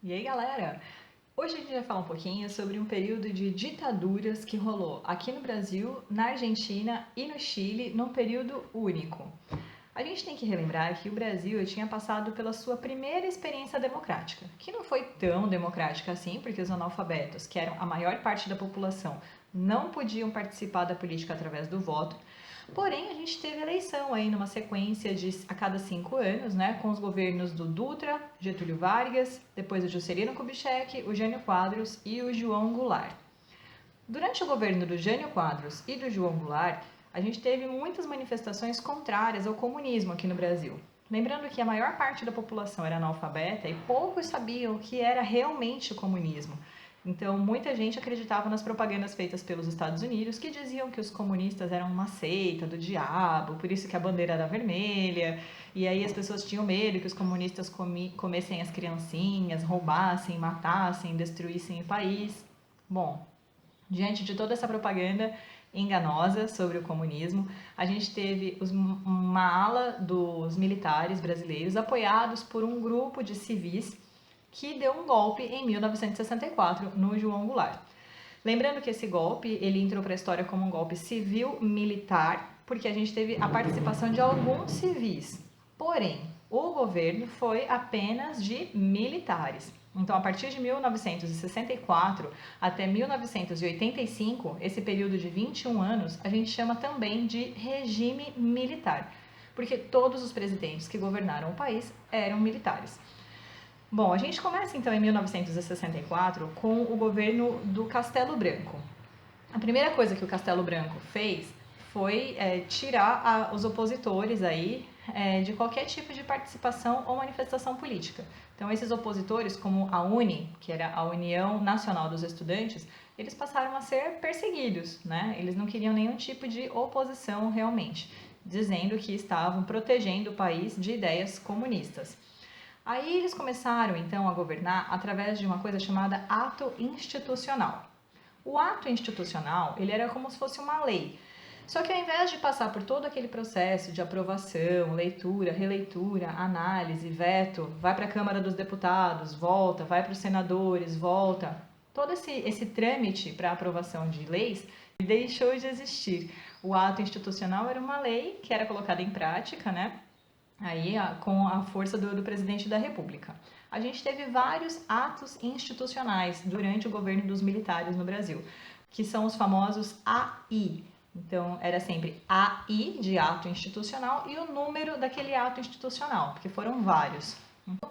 E aí, galera? Hoje a gente vai falar um pouquinho sobre um período de ditaduras que rolou aqui no Brasil, na Argentina e no Chile, num período único. A gente tem que relembrar que o Brasil tinha passado pela sua primeira experiência democrática, que não foi tão democrática assim, porque os analfabetos, que eram a maior parte da população, não podiam participar da política através do voto. Porém, a gente teve eleição aí numa sequência de a cada 5 anos, né, com os governos do Dutra, Getúlio Vargas, depois o Juscelino Kubitschek, o Jânio Quadros e o João Goulart. Durante o governo do Jânio Quadros e do João Goulart, a gente teve muitas manifestações contrárias ao comunismo aqui no Brasil. Lembrando que a maior parte da população era analfabeta e poucos sabiam o que era realmente o comunismo. Então, muita gente acreditava nas propagandas feitas pelos Estados Unidos que diziam que os comunistas eram uma seita do diabo, por isso que a bandeira era vermelha, e aí as pessoas tinham medo que os comunistas comessem as criancinhas, roubassem, matassem, destruíssem o país. Bom, diante de toda essa propaganda enganosa sobre o comunismo, a gente teve uma ala dos militares brasileiros apoiados por um grupo de civis que deu um golpe em 1964 no João Goulart. Lembrando que esse golpe ele entrou para a história como um golpe civil-militar, porque a gente teve a participação de alguns civis. Porém, o governo foi apenas de militares. Então, a partir de 1964 até 1985, esse período de 21 anos, a gente chama também de regime militar, porque todos os presidentes que governaram o país eram militares. Bom, a gente começa então em 1964 com o governo do Castelo Branco. A primeira coisa que o Castelo Branco fez foi tirar os opositores aí de qualquer tipo de participação ou manifestação política. Então, esses opositores, como a UNE, que era a União Nacional dos Estudantes, eles passaram a ser perseguidos, né? Eles não queriam nenhum tipo de oposição realmente, dizendo que estavam protegendo o país de ideias comunistas. Aí eles começaram então a governar através de uma coisa chamada ato institucional. O ato institucional, ele era como se fosse uma lei. Só que ao invés de passar por todo aquele processo de aprovação, leitura, releitura, análise, veto, vai para a Câmara dos Deputados, volta, vai para os senadores, volta, todo esse trâmite para aprovação de leis deixou de existir. O ato institucional era uma lei que era colocada em prática, né? Aí, com a força do presidente da República. A gente teve vários atos institucionais durante o governo dos militares no Brasil, que são os famosos AI. Então, era sempre AI de ato institucional e o número daquele ato institucional, porque foram vários.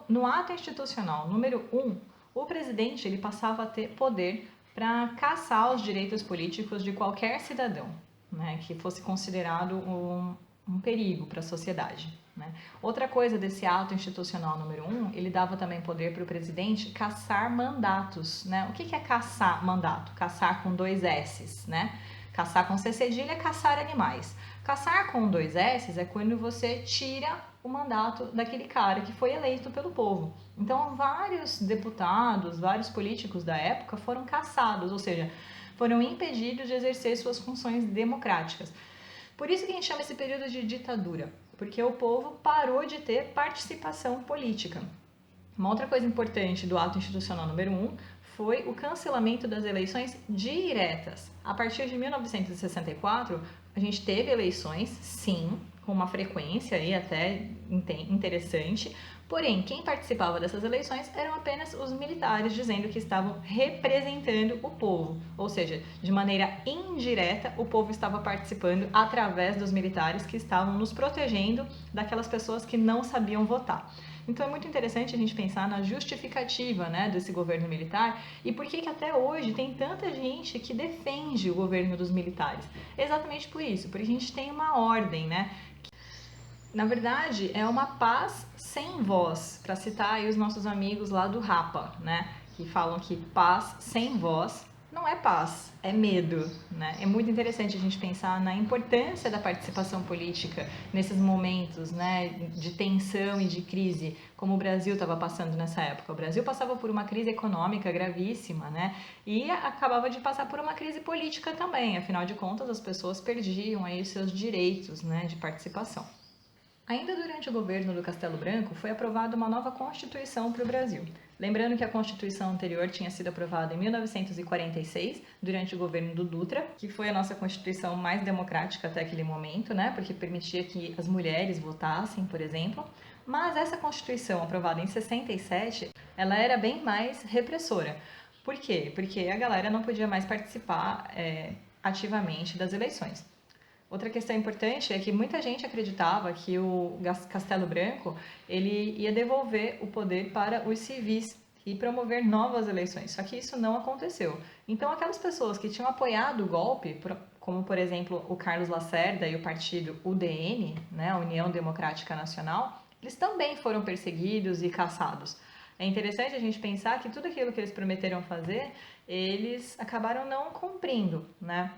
No ato institucional número 1, o presidente ele passava a ter poder para caçar os direitos políticos de qualquer cidadão, né, que fosse considerado um perigo para a sociedade. Né? Outra coisa desse ato institucional número 1, ele dava também poder para o presidente caçar mandatos. Né? O que é caçar mandato? Caçar com 2 S's. Né? Caçar com C cedilha é caçar animais. Caçar com 2 S's é quando você tira o mandato daquele cara que foi eleito pelo povo. Então, vários deputados, vários políticos da época foram caçados, ou seja, foram impedidos de exercer suas funções democráticas. Por isso que a gente chama esse período de ditadura, porque o povo parou de ter participação política. Uma outra coisa importante do ato institucional número 1 foi o cancelamento das eleições diretas. A partir de 1964, a gente teve eleições, sim, com uma frequência aí até interessante, porém, quem participava dessas eleições eram apenas os militares, dizendo que estavam representando o povo, ou seja, de maneira indireta, o povo estava participando através dos militares que estavam nos protegendo daquelas pessoas que não sabiam votar. Então é muito interessante a gente pensar na justificativa, né, desse governo militar e por que até hoje tem tanta gente que defende o governo dos militares. Exatamente por isso, porque a gente tem uma ordem, né? Na verdade, é uma paz sem voz, para citar aí os nossos amigos lá do Rapa, né? Que falam que paz sem voz não é paz, é medo, né? É muito interessante a gente pensar na importância da participação política nesses momentos, né, de tensão e de crise, como o Brasil estava passando nessa época. O Brasil passava por uma crise econômica gravíssima, né? E acabava de passar por uma crise política também. Afinal de contas, as pessoas perdiam aí os seus direitos, né, de participação. Ainda durante o governo do Castelo Branco, foi aprovada uma nova Constituição para o Brasil. Lembrando que a Constituição anterior tinha sido aprovada em 1946, durante o governo do Dutra, que foi a nossa Constituição mais democrática até aquele momento, né? Porque permitia que as mulheres votassem, por exemplo. Mas essa Constituição, aprovada em 67, ela era bem mais repressora. Por quê? Porque a galera não podia mais participar ativamente das eleições. Outra questão importante é que muita gente acreditava que o Castelo Branco ele ia devolver o poder para os civis e promover novas eleições. Só que isso não aconteceu. Então, aquelas pessoas que tinham apoiado o golpe, como por exemplo o Carlos Lacerda e o partido UDN, né, a União Democrática Nacional, eles também foram perseguidos e caçados. É interessante a gente pensar que tudo aquilo que eles prometeram fazer, eles acabaram não cumprindo, né?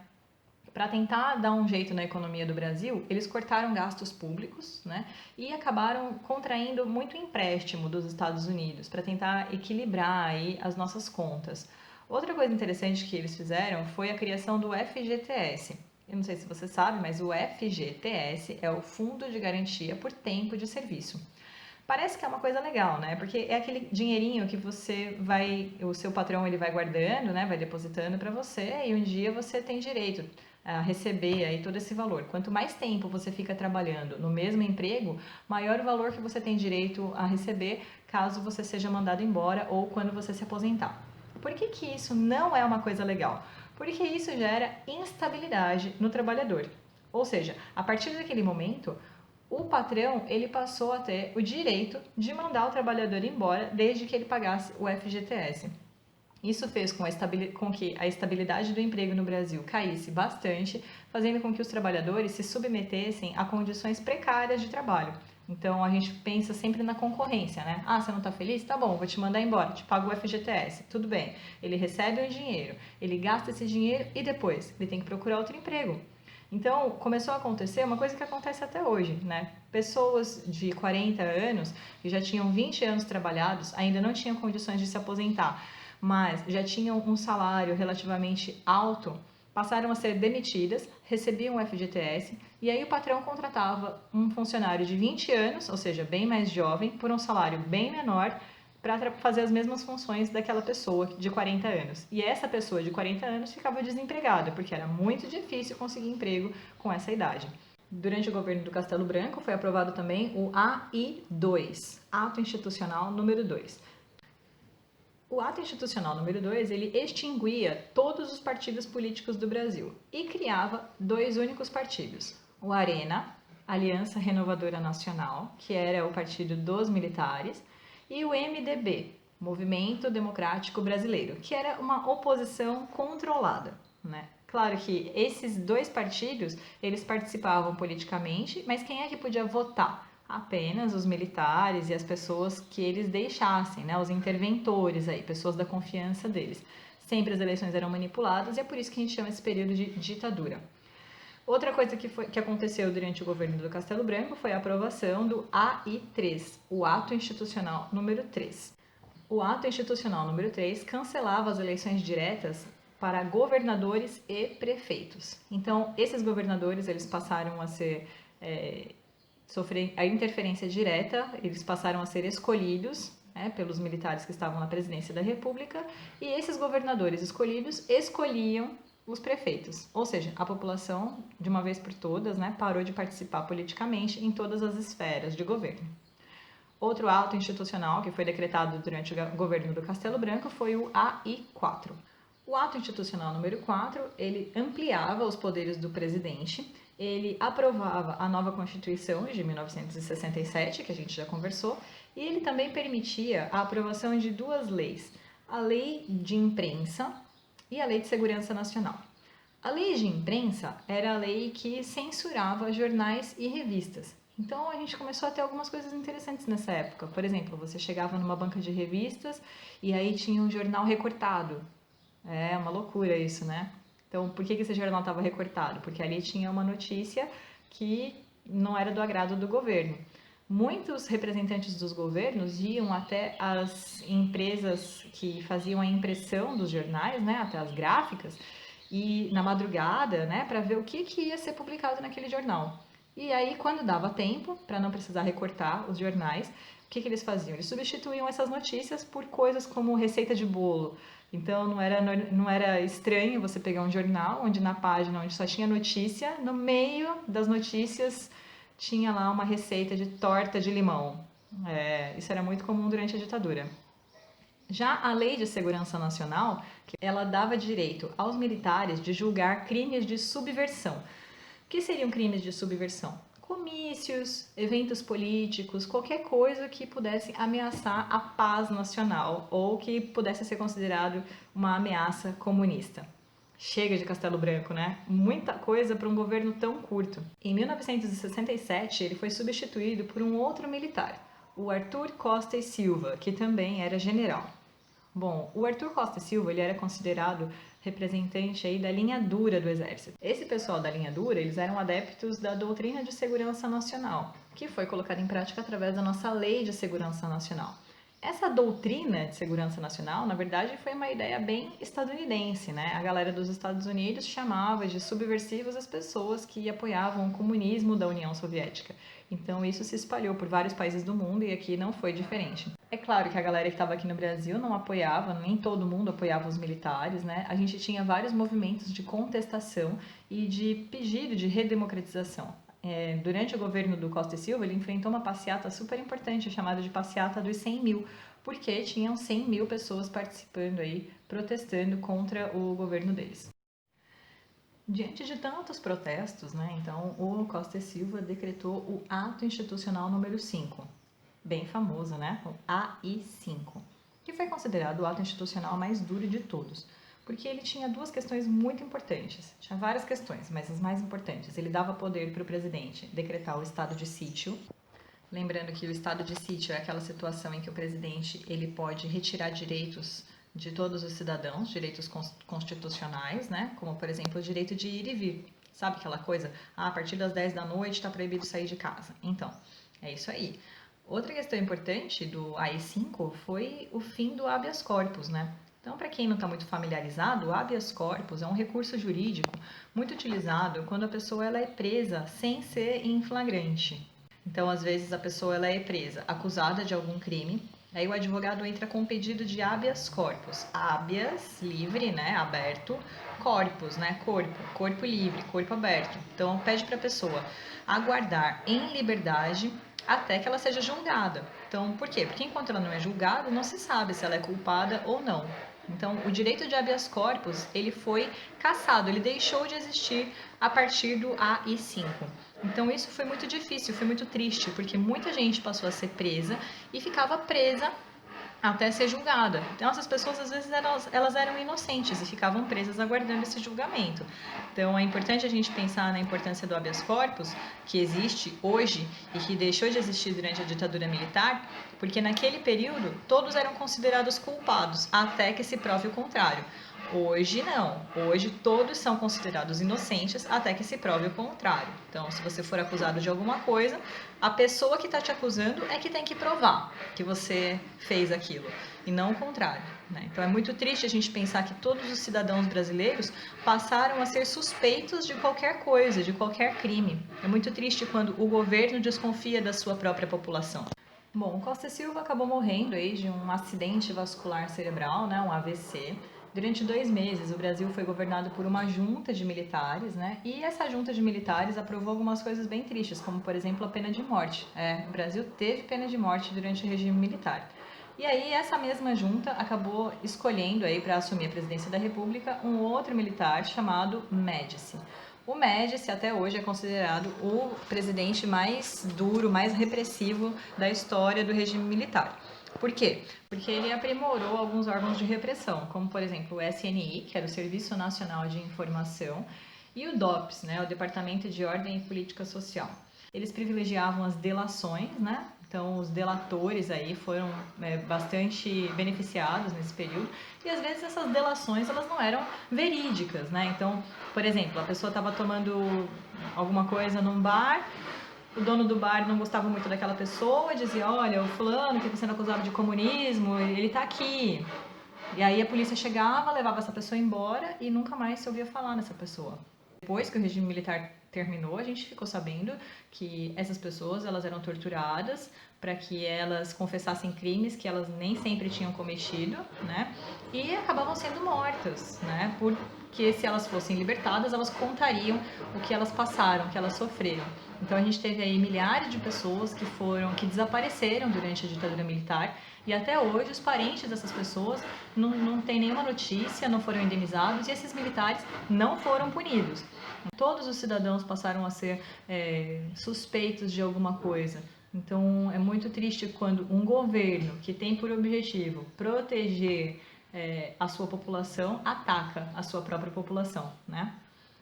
Para tentar dar um jeito na economia do Brasil, eles cortaram gastos públicos, né, e acabaram contraindo muito empréstimo dos Estados Unidos para tentar equilibrar aí as nossas contas. Outra coisa interessante que eles fizeram foi a criação do FGTS. Eu não sei se você sabe, mas o FGTS é o Fundo de Garantia por Tempo de Serviço. Parece que é uma coisa legal, né? Porque é aquele dinheirinho que o seu patrão ele vai guardando, né? Vai depositando para você e um dia você tem direito a receber aí todo esse valor. Quanto mais tempo você fica trabalhando no mesmo emprego, maior o valor que você tem direito a receber caso você seja mandado embora ou quando você se aposentar. Por que que isso não é uma coisa legal? Porque isso gera instabilidade no trabalhador. Ou seja, a partir daquele momento, o patrão ele passou a ter o direito de mandar o trabalhador embora desde que ele pagasse o FGTS. Isso fez com que a estabilidade do emprego no Brasil caísse bastante, fazendo com que os trabalhadores se submetessem a condições precárias de trabalho. Então a gente pensa sempre na concorrência, né? Ah, você não está feliz? Tá bom, vou te mandar embora, te pago o FGTS. Tudo bem. Ele recebe um dinheiro, ele gasta esse dinheiro e depois ele tem que procurar outro emprego. Então, começou a acontecer uma coisa que acontece até hoje, né? Pessoas de 40 anos, que já tinham 20 anos trabalhados, ainda não tinham condições de se aposentar, mas já tinham um salário relativamente alto, passaram a ser demitidas, recebiam o FGTS, e aí o patrão contratava um funcionário de 20 anos, ou seja, bem mais jovem, por um salário bem menor, para fazer as mesmas funções daquela pessoa de 40 anos. E essa pessoa de 40 anos ficava desempregada, porque era muito difícil conseguir emprego com essa idade. Durante o governo do Castelo Branco foi aprovado também o AI2, Ato Institucional número 2. O Ato Institucional número 2, ele extinguia todos os partidos políticos do Brasil e criava dois únicos partidos. O ARENA, Aliança Renovadora Nacional, que era o partido dos militares, e o MDB, Movimento Democrático Brasileiro, que era uma oposição controlada, né? Claro que esses dois partidos, eles participavam politicamente, mas quem é que podia votar? Apenas os militares e as pessoas que eles deixassem, né? Os interventores aí, pessoas da confiança deles. Sempre as eleições eram manipuladas e é por isso que a gente chama esse período de ditadura. Outra coisa que aconteceu durante o governo do Castelo Branco foi a aprovação do AI3, o Ato Institucional número 3. O Ato Institucional número 3 cancelava as eleições diretas para governadores e prefeitos. Então, esses governadores eles passaram a sofrer a interferência direta, eles passaram a ser escolhidos pelos militares que estavam na presidência da República, e esses governadores escolhidos escolhiam os prefeitos, ou seja, a população, de uma vez por todas, parou de participar politicamente em todas as esferas de governo. Outro ato institucional que foi decretado durante o governo do Castelo Branco foi o AI4. O ato institucional número 4, ele ampliava os poderes do presidente, ele aprovava a nova Constituição de 1967, que a gente já conversou, e ele também permitia a aprovação de duas leis, a Lei de Imprensa e a Lei de Segurança Nacional. A Lei de Imprensa era a lei que censurava jornais e revistas. Então a gente começou a ter algumas coisas interessantes nessa época. Por exemplo, você chegava numa banca de revistas e aí tinha um jornal recortado. É uma loucura isso, né? Então, por que esse jornal estava recortado? Porque ali tinha uma notícia que não era do agrado do governo. Muitos representantes dos governos iam até as empresas que faziam a impressão dos jornais, até as gráficas, e na madrugada, para ver o que ia ser publicado naquele jornal. E aí, quando dava tempo, para não precisar recortar os jornais, o que eles faziam? Eles substituíam essas notícias por coisas como receita de bolo. Então, não era estranho você pegar um jornal onde na página onde só tinha notícia, no meio das notícias tinha lá uma receita de torta de limão. Isso era muito comum durante a ditadura. Já a Lei de Segurança Nacional, ela dava direito aos militares de julgar crimes de subversão. O que seriam crimes de subversão? Comícios, eventos políticos, qualquer coisa que pudesse ameaçar a paz nacional ou que pudesse ser considerado uma ameaça comunista. Chega de Castelo Branco, né? Muita coisa para um governo tão curto. Em 1967, ele foi substituído por um outro militar, o Arthur Costa e Silva, que também era general. Bom, o Arthur Costa e Silva ele era considerado representante aí da linha dura do exército. Esse pessoal da linha dura, eles eram adeptos da doutrina de segurança nacional, que foi colocada em prática através da nossa Lei de Segurança Nacional. Essa doutrina de segurança nacional, na verdade, foi uma ideia bem estadunidense, né? A galera dos Estados Unidos chamava de subversivos as pessoas que apoiavam o comunismo da União Soviética. Então isso se espalhou por vários países do mundo e aqui não foi diferente. É claro que a galera que estava aqui no Brasil não apoiava, nem todo mundo apoiava os militares, né? A gente tinha vários movimentos de contestação e de pedido de redemocratização. Durante o governo do Costa e Silva, ele enfrentou uma passeata super importante, chamada de Passeata dos 100 mil, porque tinham 100 mil pessoas participando aí, protestando contra o governo deles. Diante de tantos protestos, né, então o Costa e Silva decretou o Ato Institucional número 5, bem famoso, né, o AI-5, que foi considerado o ato institucional mais duro de todos, porque ele tinha duas questões muito importantes. Tinha várias questões, mas as mais importantes. Ele dava poder para o presidente decretar o estado de sítio. Lembrando que o estado de sítio é aquela situação em que o presidente ele pode retirar direitos de todos os cidadãos, direitos constitucionais, né? Como, por exemplo, o direito de ir e vir. Sabe aquela coisa? A partir das 10 da noite está proibido sair de casa. Então, é isso aí. Outra questão importante do AI-5 foi o fim do habeas corpus, né? Então, para quem não está muito familiarizado, o habeas corpus é um recurso jurídico muito utilizado quando a pessoa ela é presa sem ser em flagrante. Então, às vezes, a pessoa ela é presa, acusada de algum crime, aí o advogado entra com um pedido de habeas corpus. Habeas, livre, né, aberto, corpus, né, corpo livre, corpo aberto. Então, pede para a pessoa aguardar em liberdade até que ela seja julgada. Então, por quê? Porque enquanto ela não é julgada, não se sabe se ela é culpada ou não. Então, o direito de habeas corpus, ele foi cassado, ele deixou de existir a partir do AI-5. Então, isso foi muito difícil, foi muito triste, porque muita gente passou a ser presa e ficava presa até ser julgada. Então, essas pessoas, às vezes, elas eram inocentes e ficavam presas aguardando esse julgamento. Então, é importante a gente pensar na importância do habeas corpus, que existe hoje e que deixou de existir durante a ditadura militar, porque naquele período todos eram considerados culpados, até que se prove o contrário. Hoje não. Hoje todos são considerados inocentes até que se prove o contrário. Então, se você for acusado de alguma coisa, a pessoa que está te acusando é que tem que provar que você fez aquilo, e não o contrário, né? Então, é muito triste a gente pensar que todos os cidadãos brasileiros passaram a ser suspeitos de qualquer coisa, de qualquer crime. É muito triste quando o governo desconfia da sua própria população. Bom, Costa Silva acabou morrendo aí de um acidente vascular cerebral, né, um AVC. Durante 2 meses, o Brasil foi governado por uma junta de militares, né? E essa junta de militares aprovou algumas coisas bem tristes, como, por exemplo, a pena de morte. O Brasil teve pena de morte durante o regime militar. E aí, essa mesma junta acabou escolhendo aí para assumir a presidência da República um outro militar chamado Médici. O Médici, até hoje, é considerado o presidente mais duro, mais repressivo da história do regime militar. Por quê? Porque ele aprimorou alguns órgãos de repressão, como, por exemplo, o SNI, que era o Serviço Nacional de Informação, e o DOPS, né, o Departamento de Ordem e Política Social. Eles privilegiavam as delações, né? Então, os delatores aí foram bastante beneficiados nesse período. E, às vezes, essas delações, elas não eram verídicas, né? Então, por exemplo, a pessoa estava tomando alguma coisa num bar, o dono do bar não gostava muito daquela pessoa, dizia, olha, o fulano que você não acusava de comunismo, ele tá aqui. E aí a polícia chegava, levava essa pessoa embora e nunca mais se ouvia falar nessa pessoa. Depois que o regime militar terminou, a gente ficou sabendo que essas pessoas elas eram torturadas para que elas confessassem crimes que elas nem sempre tinham cometido, né? E acabavam sendo mortas, né? Porque se elas fossem libertadas, elas contariam o que elas passaram, o que elas sofreram. Então a gente teve aí milhares de pessoas que desapareceram durante a ditadura militar e até hoje os parentes dessas pessoas não têm nenhuma notícia, não foram indenizados e esses militares não foram punidos. Todos os cidadãos passaram a ser suspeitos de alguma coisa. Então é muito triste quando um governo que tem por objetivo proteger a sua população ataca a sua própria população, né?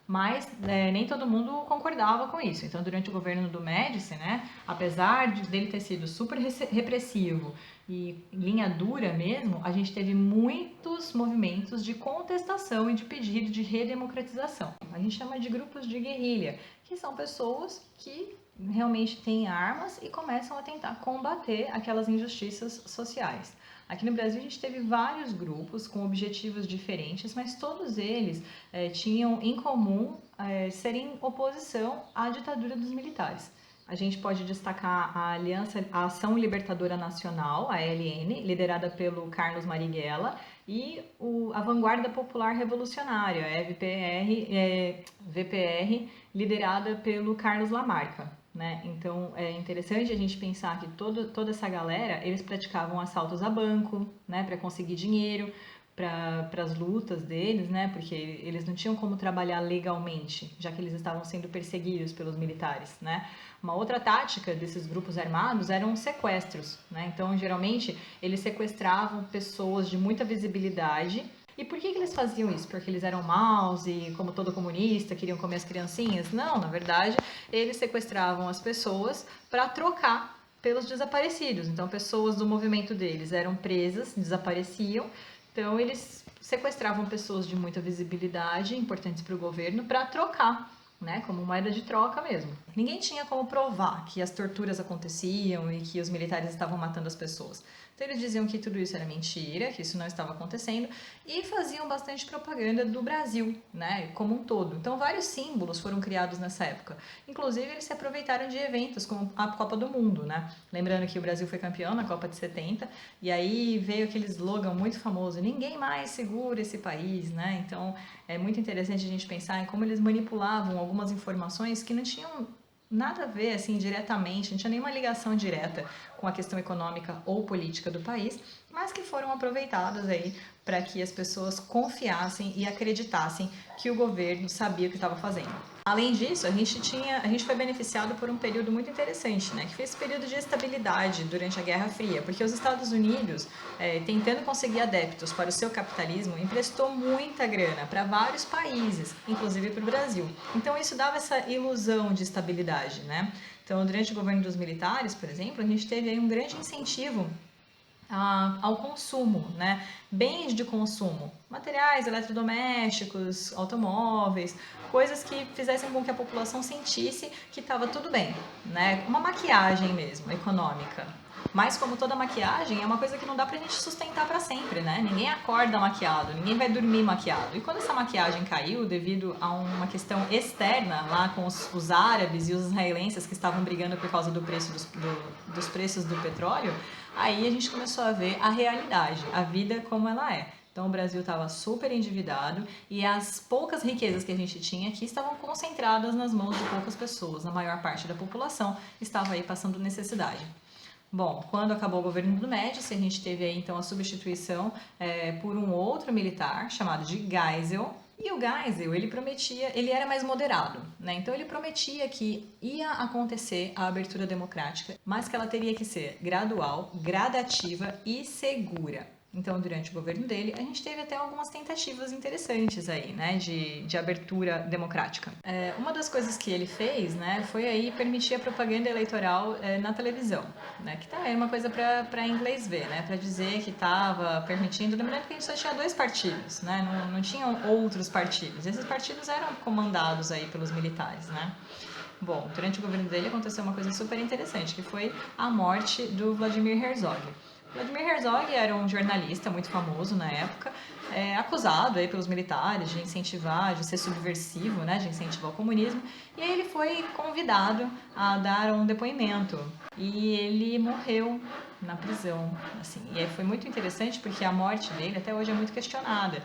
Mas nem todo mundo concordava com isso. Então, durante o governo do Médici, né, apesar dele ter sido super repressivo e linha dura mesmo, a gente teve muitos movimentos de contestação e de pedido de redemocratização. A gente chama de grupos de guerrilha, que são pessoas que realmente têm armas e começam a tentar combater aquelas injustiças sociais. Aqui no Brasil a gente teve vários grupos com objetivos diferentes, mas todos eles tinham em comum serem oposição à ditadura dos militares. A gente pode destacar a Ação Libertadora Nacional, a ALN, liderada pelo Carlos Marighella, e a Vanguarda Popular Revolucionária, a VPR, liderada pelo Carlos Lamarca. Né? Então é interessante a gente pensar que toda essa galera, eles praticavam assaltos a banco, né, para conseguir dinheiro para as lutas deles, né, porque eles não tinham como trabalhar legalmente, já que eles estavam sendo perseguidos pelos militares, né. Uma outra tática desses grupos armados eram sequestros, né, então geralmente eles sequestravam pessoas de muita visibilidade. E por que eles faziam isso? Porque eles eram maus e, como todo comunista, queriam comer as criancinhas? Não, na verdade, eles sequestravam as pessoas para trocar pelos desaparecidos. Então, pessoas do movimento deles eram presas, desapareciam. Então, eles sequestravam pessoas de muita visibilidade, importantes para o governo, para trocar, né, como moeda de troca mesmo. Ninguém tinha como provar que as torturas aconteciam e que os militares estavam matando as pessoas. Então eles diziam que tudo isso era mentira, que isso não estava acontecendo e faziam bastante propaganda do Brasil, né, como um todo. Então vários símbolos foram criados nessa época. Inclusive eles se aproveitaram de eventos como a Copa do Mundo, né? Lembrando que o Brasil foi campeão na Copa de 70 e aí veio aquele slogan muito famoso: ninguém mais segura esse país, né? Então é muito interessante a gente pensar em como eles manipulavam algumas informações que não tinham nada a ver, assim, diretamente, não tinha nenhuma ligação direta com a questão econômica ou política do país, mas que foram aproveitadas aí para que as pessoas confiassem e acreditassem que o governo sabia o que estava fazendo. Além disso, a gente foi beneficiado por um período muito interessante, né? Que foi esse período de estabilidade durante a Guerra Fria, porque os Estados Unidos, tentando conseguir adeptos para o seu capitalismo, emprestou muita grana para vários países, inclusive para o Brasil. Então isso dava essa ilusão de estabilidade, né? Então, durante o governo dos militares, por exemplo, a gente teve aí um grande incentivo ao consumo, né? Bens de consumo, materiais, eletrodomésticos, automóveis, coisas que fizessem com que a população sentisse que estava tudo bem, né? Uma maquiagem mesmo, econômica. Mas como toda maquiagem, é uma coisa que não dá pra gente sustentar para sempre, né? Ninguém acorda maquiado, ninguém vai dormir maquiado. E quando essa maquiagem caiu devido a uma questão externa lá com os árabes e os israelenses que estavam brigando por causa do preço dos preços do petróleo, aí a gente começou a ver a realidade, a vida como ela é. Então o Brasil estava super endividado e as poucas riquezas que a gente tinha aqui estavam concentradas nas mãos de poucas pessoas. A maior parte da população estava aí passando necessidade. Bom, quando acabou o governo do Médici, a gente teve aí então a substituição por um outro militar chamado de Geisel. E o Geisel, ele era mais moderado, né? Então ele prometia que ia acontecer a abertura democrática, mas que ela teria que ser gradual, gradativa e segura. Então, durante o governo dele, a gente teve até algumas tentativas interessantes aí, né, de abertura democrática. Uma das coisas que ele fez, né, foi aí permitir a propaganda eleitoral na televisão, né, que tá aí uma coisa para inglês ver, né, para dizer que estava permitindo. Lembrando que a gente só tinha 2 partidos, né, não tinham outros partidos. Esses partidos eram comandados aí pelos militares, né. Bom, durante o governo dele aconteceu uma coisa super interessante, que foi a morte do Vladimir Herzog. Vladimir Herzog era um jornalista muito famoso na época, acusado aí pelos militares de incentivar, de ser subversivo, né, de incentivar o comunismo, e aí ele foi convidado a dar um depoimento e ele morreu na prisão, assim. E aí foi muito interessante porque a morte dele até hoje é muito questionada.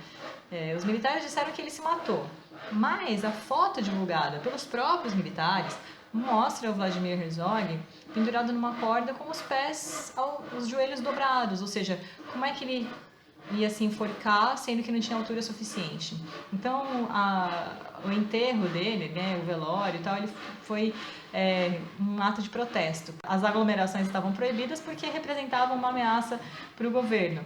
Os militares disseram que ele se matou, mas a foto divulgada pelos próprios militares mostra o Vladimir Herzog pendurado numa corda com os pés, os joelhos dobrados, ou seja, como é que ele ia se enforcar sendo que não tinha altura suficiente. Então, o enterro dele, né, o velório e tal, ele foi um ato de protesto. As aglomerações estavam proibidas porque representavam uma ameaça para o governo.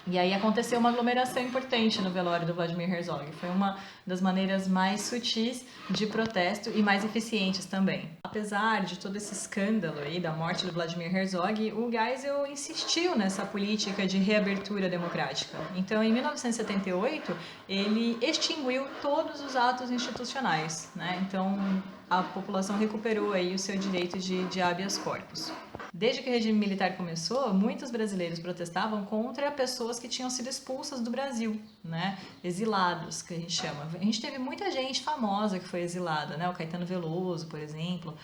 E aí aconteceu uma aglomeração importante no velório do Vladimir Herzog. Foi uma das maneiras mais sutis de protesto e mais eficientes também. Apesar de todo esse escândalo aí da morte do Vladimir Herzog, o Geisel insistiu nessa política de reabertura democrática. Então, em 1978, ele extinguiu todos os atos institucionais, né? Então, a população recuperou aí o seu direito de habeas corpus. Desde que o regime militar começou, muitos brasileiros protestavam contra pessoas que tinham sido expulsas do Brasil, né? Exilados, que a gente chama. A gente teve muita gente famosa que foi exilada, né? O Caetano Veloso, por exemplo.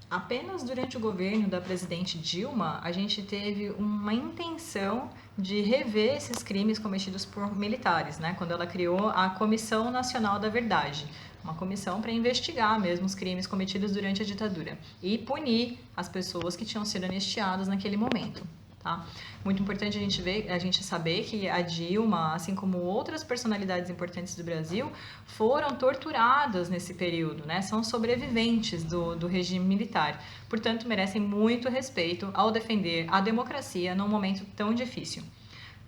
Apenas durante o governo da presidente Dilma, a gente teve uma intenção de rever esses crimes cometidos por militares, né? Quando ela criou a Comissão Nacional da Verdade, uma comissão para investigar mesmo os crimes cometidos durante a ditadura e punir as pessoas que tinham sido anistiadas naquele momento. Tá? Muito importante a gente saber que a Dilma, assim como outras personalidades importantes do Brasil, foram torturadas nesse período, né? São sobreviventes do regime militar. Portanto, merecem muito respeito ao defender a democracia num momento tão difícil.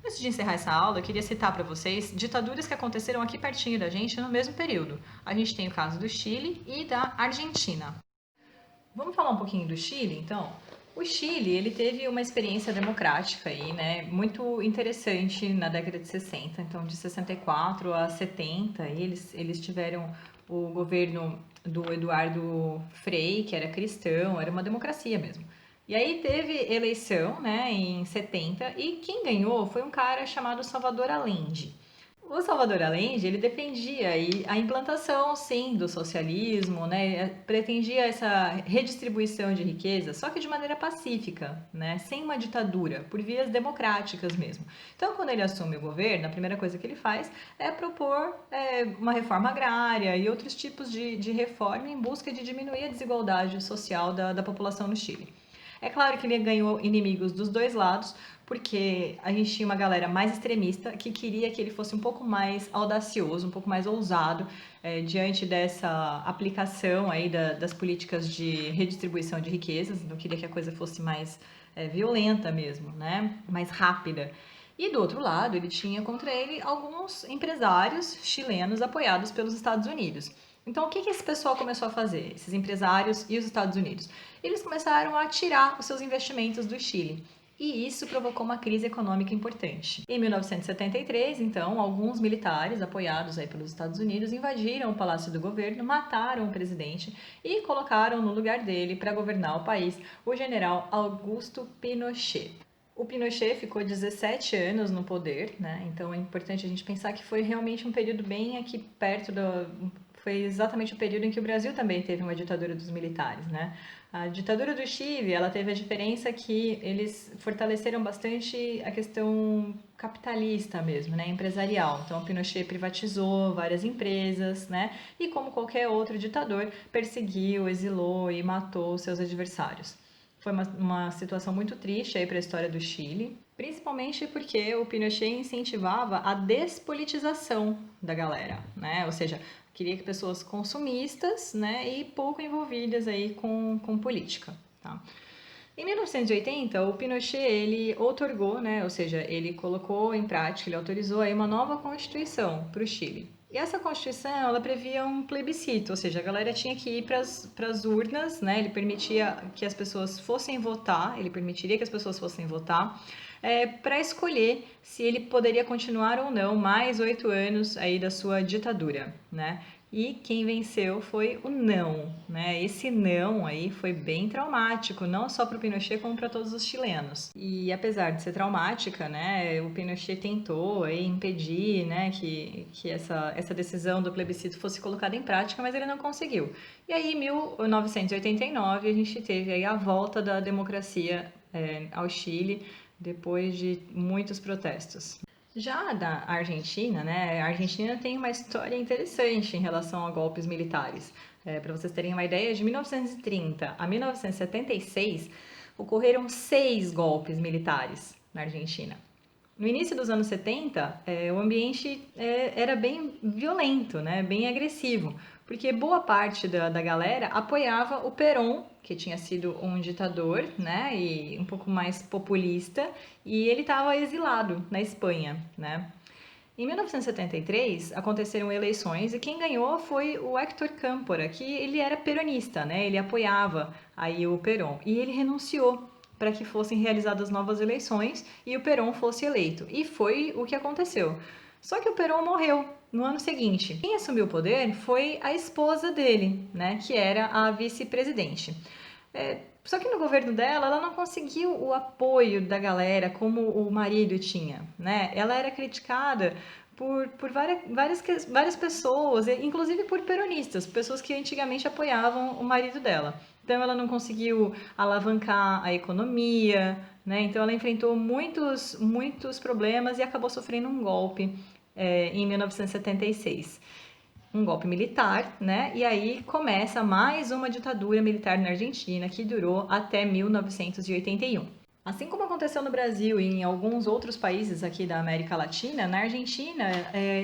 Antes de encerrar essa aula, eu queria citar para vocês ditaduras que aconteceram aqui pertinho da gente no mesmo período. A gente tem o caso do Chile e da Argentina. Vamos falar um pouquinho do Chile, então? O Chile, ele teve uma experiência democrática aí, né, muito interessante na década de 60, então de 64 a 70, eles tiveram o governo do Eduardo Frei, que era cristão, era uma democracia mesmo. E aí teve eleição, né, em 70, e quem ganhou foi um cara chamado Salvador Allende. O Salvador Allende, ele defendia aí a implantação, sim, do socialismo, né? Pretendia essa redistribuição de riqueza, só que de maneira pacífica, né? Sem uma ditadura, por vias democráticas mesmo. Então, quando ele assume o governo, a primeira coisa que ele faz é propor uma reforma agrária e outros tipos de reforma em busca de diminuir a desigualdade social da população no Chile. É claro que ele ganhou inimigos dos dois lados, porque a gente tinha uma galera mais extremista que queria que ele fosse um pouco mais audacioso, um pouco mais ousado diante dessa aplicação aí das políticas de redistribuição de riquezas. Não queria que a coisa fosse mais violenta mesmo, né? Mais rápida. E do outro lado, ele tinha contra ele alguns empresários chilenos apoiados pelos Estados Unidos. Então, o que esse pessoal começou a fazer, esses empresários e os Estados Unidos? Eles começaram a tirar os seus investimentos do Chile. E isso provocou uma crise econômica importante. Em 1973, então, alguns militares, apoiados aí pelos Estados Unidos, invadiram o Palácio do Governo, mataram o presidente e colocaram no lugar dele, para governar o país, o general Augusto Pinochet. O Pinochet ficou 17 anos no poder, né? Então é importante a gente pensar que foi realmente um período bem aqui perto foi exatamente o período em que o Brasil também teve uma ditadura dos militares, né? A ditadura do Chile, ela teve a diferença que eles fortaleceram bastante a questão capitalista mesmo, né, empresarial. Então, o Pinochet privatizou várias empresas, né, e como qualquer outro ditador, perseguiu, exilou e matou seus adversários. Foi uma situação muito triste aí para a história do Chile, principalmente porque o Pinochet incentivava a despolitização da galera, né? Ou seja, queria que pessoas consumistas, né, e pouco envolvidas aí com política, tá? Em 1980, o Pinochet, ele outorgou, né, ou seja, ele colocou em prática, ele autorizou aí uma nova constituição para o Chile. E essa constituição, ela previa um plebiscito, ou seja, a galera tinha que ir para as urnas, né, ele permitia que as pessoas fossem votar, ele permitiria que as pessoas fossem votar, para escolher se ele poderia continuar ou não mais 8 anos aí da sua ditadura, né? e quem venceu foi o não, né? Esse não aí foi bem traumático, não só para o Pinochet como para todos os chilenos. E apesar de ser traumática, né, o Pinochet tentou aí impedir, né, que essa decisão do plebiscito fosse colocada em prática, mas ele não conseguiu. E aí, em 1989, a gente teve aí a volta da democracia ao Chile depois de muitos protestos. Já da Argentina, né? A Argentina tem uma história interessante em relação a golpes militares. Para vocês terem uma ideia, de 1930 a 1976 ocorreram 6 golpes militares na Argentina. No início dos anos 70, o ambiente era bem violento, né? Bem agressivo, porque boa parte da galera apoiava o Perón, que tinha sido um ditador, né? E um pouco mais populista, e ele estava exilado na Espanha, né? Em 1973 aconteceram eleições e quem ganhou foi o Héctor Câmpora, que ele era peronista, né? Ele apoiava aí o Perón e ele renunciou para que fossem realizadas novas eleições e o Perón fosse eleito. E foi o que aconteceu. Só que o Perón morreu no ano seguinte. Quem assumiu o poder foi a esposa dele, né? Que era a vice-presidente. Só que no governo dela, ela não conseguiu o apoio da galera como o marido tinha, né? Ela era criticada por várias pessoas, inclusive por peronistas, pessoas que antigamente apoiavam o marido dela. Então ela não conseguiu alavancar a economia, né? Então ela enfrentou muitos problemas e acabou sofrendo um golpe em 1976, um golpe militar, né? E aí começa mais uma ditadura militar na Argentina que durou até 1981. Assim como aconteceu no Brasil e em alguns outros países aqui da América Latina, na Argentina,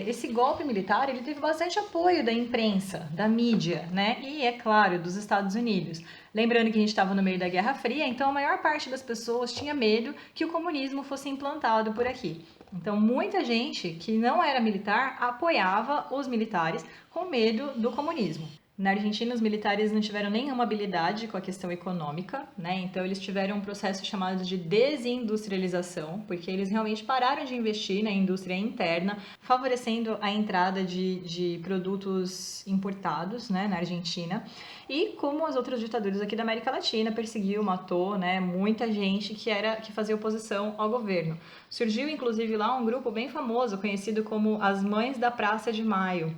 esse golpe militar ele teve bastante apoio da imprensa, da mídia, né? E, é claro, dos Estados Unidos. Lembrando que a gente estava no meio da Guerra Fria, então a maior parte das pessoas tinha medo que o comunismo fosse implantado por aqui. Então, muita gente que não era militar apoiava os militares com medo do comunismo. Na Argentina, os militares não tiveram nenhuma habilidade com a questão econômica, né? Então, eles tiveram um processo chamado de desindustrialização, porque eles realmente pararam de investir na indústria interna, favorecendo a entrada de produtos importados, né, na Argentina. E como as outras ditaduras aqui da América Latina, perseguiu, matou, né, muita gente que fazia oposição ao governo. Surgiu, inclusive, lá um grupo bem famoso, conhecido como as Mães da Praça de Maio.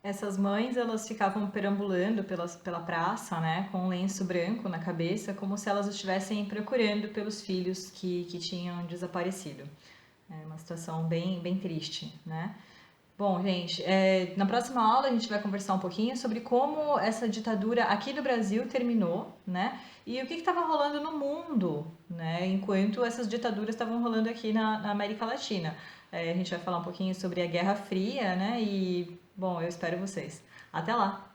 Essas mães, elas ficavam perambulando pela praça, né, com um lenço branco na cabeça, como se elas estivessem procurando pelos filhos que tinham desaparecido. É uma situação bem triste, né? Bom, gente, na próxima aula a gente vai conversar um pouquinho sobre como essa ditadura aqui do Brasil terminou, né? E o que estava rolando no mundo, né? Enquanto essas ditaduras estavam rolando aqui na América Latina. A gente vai falar um pouquinho sobre a Guerra Fria, né? E, bom, eu espero vocês. Até lá!